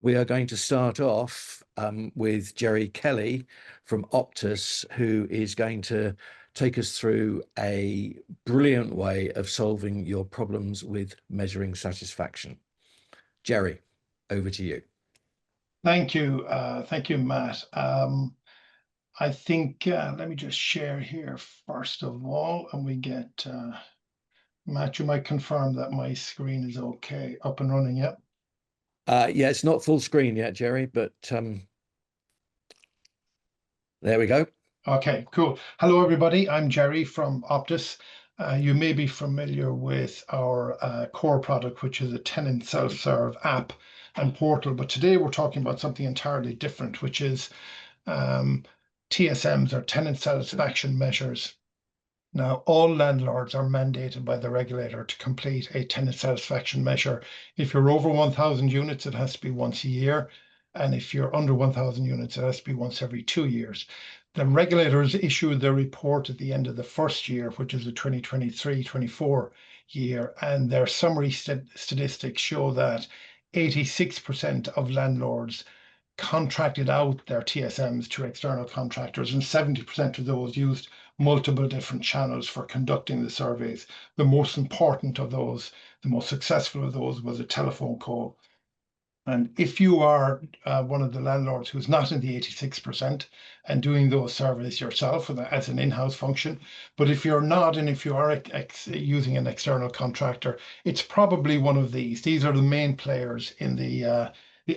We are going to start off with Jerry Kelly from Optus, who is going to take us through a brilliant way of solving your problems with measuring satisfaction. Jerry, over to you. Thank you. Thank you, Matt. I think, let me just share here first of all, and we get, Matt, you might confirm that my screen is okay, up and running, yet. Yeah, it's not full screen yet, Jerry, but there we go. Okay, cool. Hello, everybody. I'm Jerry from Optus. You may be familiar with our core product, which is a tenant self-serve app and portal. But today we're talking about something entirely different, which is TSMs, or tenant satisfaction measures. Now, all landlords are mandated by the regulator to complete a tenant satisfaction measure. If you're over 1,000 units, it has to be once a year. And if you're under 1,000 units, it has to be once every 2 years. The regulators issued their report at the end of the first year, which is the 2023-24 year, and their summary statistics show that 86% of landlords contracted out their TSMs to external contractors, and 70% of those used multiple different channels for conducting the surveys. The most important of those, the most successful of those, was a telephone call. And if you are one of the landlords who's not in the 86% and doing those surveys yourself as an in-house function, but if you're not, and if you are using an external contractor, it's probably one of these. These are the main players in the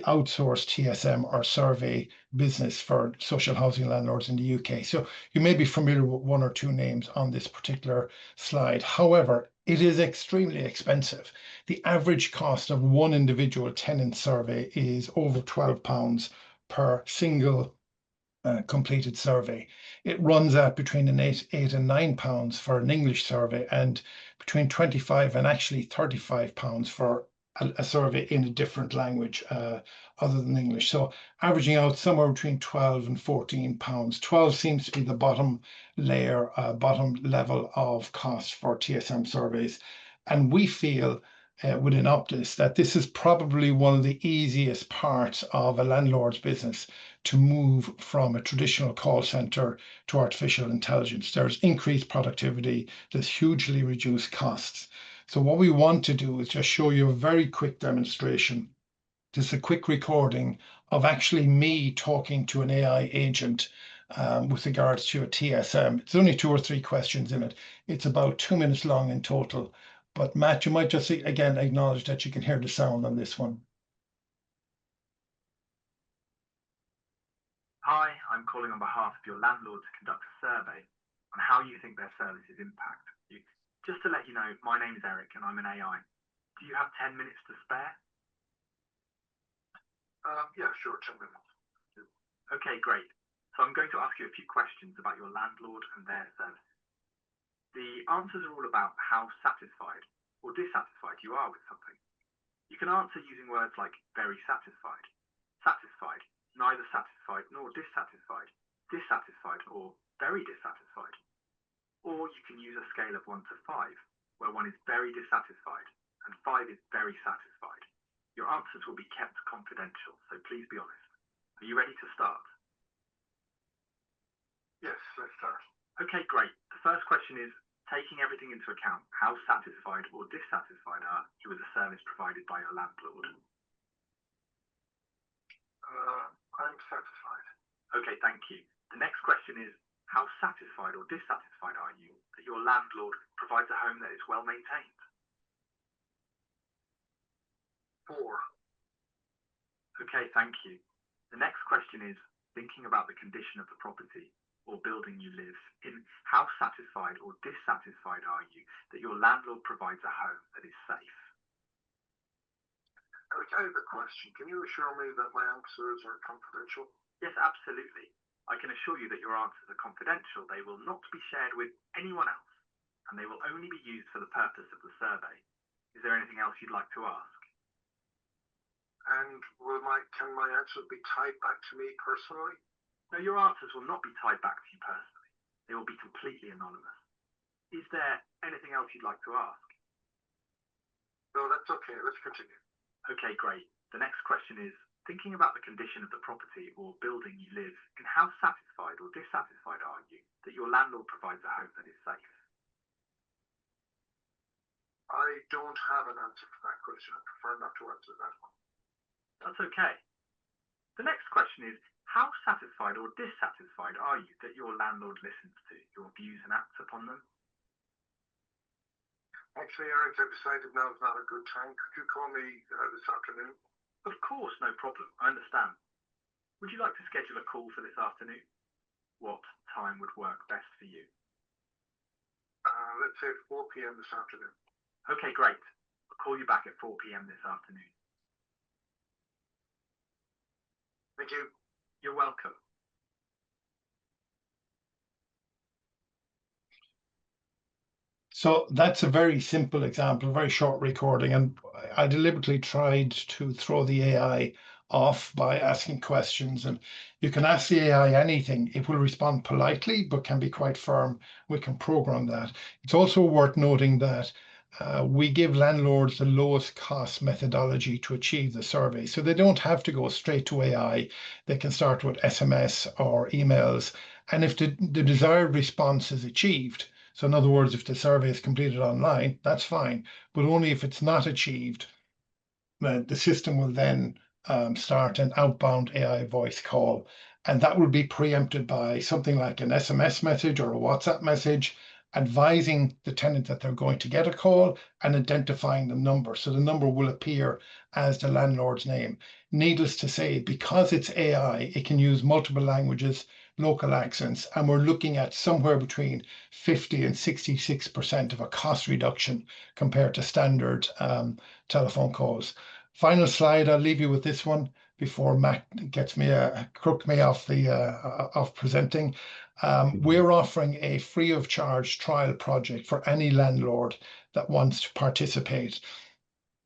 outsourced TSM or survey business for social housing landlords in the UK. So you may be familiar with one or two names on this particular slide. However, it is extremely expensive. The average cost of one individual tenant survey is over £12 per single completed survey. It runs at between £8 and £9 for an English survey, and between £25 and actually £35 for a survey in a different language other than English. So averaging out somewhere between £12 and £14. 12 seems to be the bottom layer, bottom level of cost for TSM surveys. And we feel within Optus that this is probably one of the easiest parts of a landlord's business to move from a traditional call center to artificial intelligence. There's increased productivity, there's hugely reduced costs. So what we want to do is just show you a very quick demonstration. Just a quick recording of actually me talking to an AI agent with regards to a TSM. It's only 2 or 3 questions in it. It's about 2 minutes long in total. But Matt, you might just again acknowledge that you can hear the sound on this one. Hi, I'm calling on behalf of your landlord to conduct a survey on how you think their services impact you. Just to let you know, my name is Eric and I'm an AI. Do you have 10 minutes to spare? Yeah, sure, 10 minutes. Okay, great. So I'm going to ask you a few questions about your landlord and their services. The answers are all about how satisfied or dissatisfied you are with something. You can answer using words like very satisfied, satisfied, neither satisfied nor dissatisfied, dissatisfied or very dissatisfied. Or you can use a scale of 1 to 5, where 1 is very dissatisfied and 5 is very satisfied. Your answers will be kept confidential, so please be honest. Are you ready to start? Yes, let's start. Okay, great. The first question is, taking everything into account, how satisfied or dissatisfied are you with the service provided by your landlord? I'm satisfied. Okay, thank you. The next question is, how satisfied or dissatisfied are you that your landlord provides a home that is well maintained? 4. Okay, thank you. The next question is, thinking about the condition of the property or building you live in, how satisfied or dissatisfied are you that your landlord provides a home that is safe? Eric, I have a question. Can you assure me that my answers are confidential? Yes, absolutely. I can assure you that your answers are confidential. They will not be shared with anyone else, and they will only be used for the purpose of the survey. Is there anything else you'd like to ask? And can my answers be tied back to me personally? No, your answers will not be tied back to you personally. They will be completely anonymous. Is there anything else you'd like to ask? No, that's okay. Let's continue. Okay, great. The next question is, thinking about the condition of the property or building you live in, how satisfied or dissatisfied are you that your landlord provides a home that is safe? I don't have an answer for that question. I prefer not to answer that one. That's okay. The next question is, how satisfied or dissatisfied are you that your landlord listens to your views and acts upon them? Actually, Eric, I've decided now is not a good time. Could you call me this afternoon? Of course, no problem. I understand. Would you like to schedule a call for this afternoon? What time would work best for you? Let's say 4 p.m. this afternoon. Okay, great. I'll call you back at 4 p.m. this afternoon. Thank you. You're welcome. So that's a very simple example, very short recording, and I deliberately tried to throw the AI off by asking questions. And you can ask the AI anything. It will respond politely, but can be quite firm. We can program that. It's also worth noting that we give landlords the lowest cost methodology to achieve the survey. So they don't have to go straight to AI. They can start with SMS or emails. And if the desired response is achieved, so in other words, if the survey is completed online, that's fine, but only if it's not achieved, the system will then start an outbound AI voice call. And that will be preempted by something like an SMS message or a WhatsApp message, advising the tenant that they're going to get a call and identifying the number. So the number will appear as the landlord's name. Needless to say, because it's AI, it can use multiple languages, local accents, and we're looking at somewhere between 50 and 66% of a cost reduction compared to standard telephone calls. Final slide, I'll leave you with this one before Matt gets me crook me off the off presenting. We're offering a free of charge trial project for any landlord that wants to participate.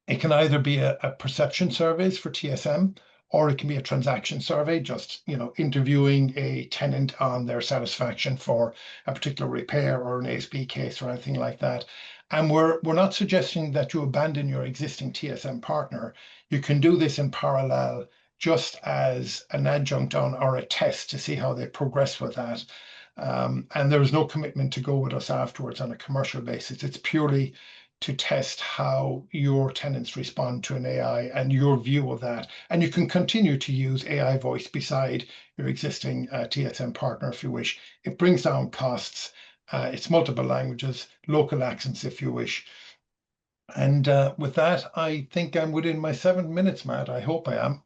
It can either be a perception surveys for TSM, or it can be a transaction survey, just interviewing a tenant on their satisfaction for a particular repair or an ASB case or anything like that. And we're not suggesting that you abandon your existing TSM partner. You can do this in parallel, just as an adjunct on or a test to see how they progress with that. And there is no commitment to go with us afterwards on a commercial basis. It's purely to test how your tenants respond to an AI and your view of that. And you can continue to use AI voice beside your existing TSM partner if you wish. It brings down costs. It's multiple languages, local accents if you wish. And with that, I think I'm within my 7 minutes, Matt. I hope I am.